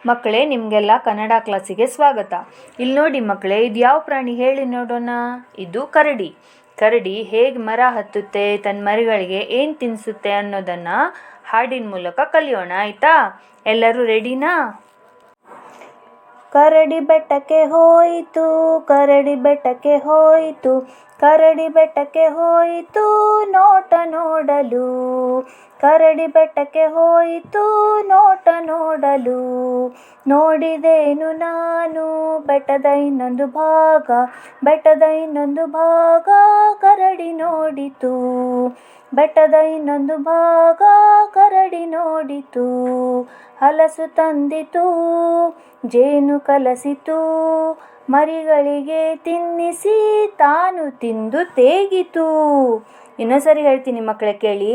ಮಕ್ಕಳೇ, ನಿಮಗೆಲ್ಲ ಕನ್ನಡ ಕ್ಲಾಸಿಗೆ ಸ್ವಾಗತ. ಇಲ್ಲಿ ನೋಡಿ ಮಕ್ಕಳೇ, ಇದು ಯಾವ ಪ್ರಾಣಿ ಹೇಳಿ ನೋಡೋಣ. ಇದು ಕರಡಿ. ಕರಡಿ ಹೇಗೆ ಮರ ಹತ್ತುತ್ತೆ, ತನ್ನ ಮರಿಗಳಿಗೆ ಏನು ತಿನ್ನಿಸುತ್ತೆ ಅನ್ನೋದನ್ನು ಹಾಡಿನ ಮೂಲಕ ಕಲಿಯೋಣ, ಆಯಿತಾ? ಎಲ್ಲರೂ ರೆಡಿನಾ? ಕರಡಿ ಬೆಟ್ಟಕ್ಕೆ ಹೋಯಿತು, ಕರಡಿ ಬೆಟ್ಟಕ್ಕೆ ಹೋಯಿತು, ಕರಡಿ ಬೆಟ್ಟಕ್ಕೆ ಹೋಯಿತು ನೋಟ ನೋಡಲು. ಕರಡಿ ಬೆಟ್ಟಕ್ಕೆ ಹೋಯಿತು ನೋಟ ನೋಡಲು. ನೋಡಿದೇನು ನಾನು ಬೆಟ್ಟದ ಇನ್ನೊಂದು ಭಾಗ, ಬೆಟ್ಟದ ಇನ್ನೊಂದು ಭಾಗ ಕರಡಿ ನೋಡಿತು. ಬೆಟ್ಟದ ಇನ್ನೊಂದು ಭಾಗ ಕರಡಿ ನೋಡಿತು. ಹಲಸು ತಂದಿತು, ಜೇನು ಕಲಸಿತು, ಮರಿಗಳಿಗೆ ತಿನ್ನಿಸಿ ತಾನು ತಿಂದು ತೇಗಿತು. ಇನ್ನೊಂದ್ಸರಿ ಹೇಳ್ತೀನಿ ಮಕ್ಕಳೇ, ಕೇಳಿ.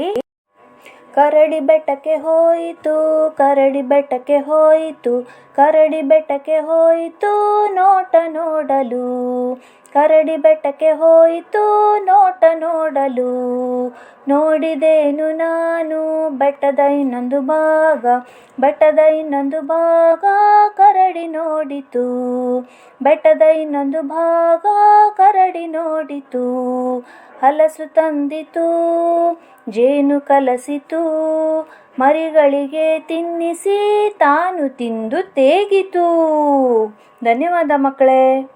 ಕರಡಿ ಬೆಟ್ಟಕ್ಕೆ ಹೋಯಿತು, ಕರಡಿ ಬೆಟ್ಟಕ್ಕೆ ಹೋಯಿತು, ಕರಡಿ ಬೆಟ್ಟಕ್ಕೆ ಹೋಯಿತು ನೋಟ ನೋಡಲು. ಕರಡಿ ಬೆಟ್ಟಕ್ಕೆ ಹೋಯಿತು ನೋಟ ನೋಡಲು. ನೋಡಿದೇನು ನಾನು ಬೆಟ್ಟದ ಇನ್ನೊಂದು ಭಾಗ, ಬೆಟ್ಟದ ಇನ್ನೊಂದು ಭಾಗ ಕರಡಿ ನೋಡಿತು. ಬೆಟ್ಟದ ಇನ್ನೊಂದು ಭಾಗ ಕರಡಿ ನೋಡಿತು. ಹಲಸು ತಂದಿತು, ಜೇನು ಕಲಸಿತು, ಮರಿಗಳಿಗೆ ತಿನ್ನಿಸಿ ತಾನು ತಿಂದು ತೇಗಿತು. ಧನ್ಯವಾದ ಮಕ್ಕಳೇ.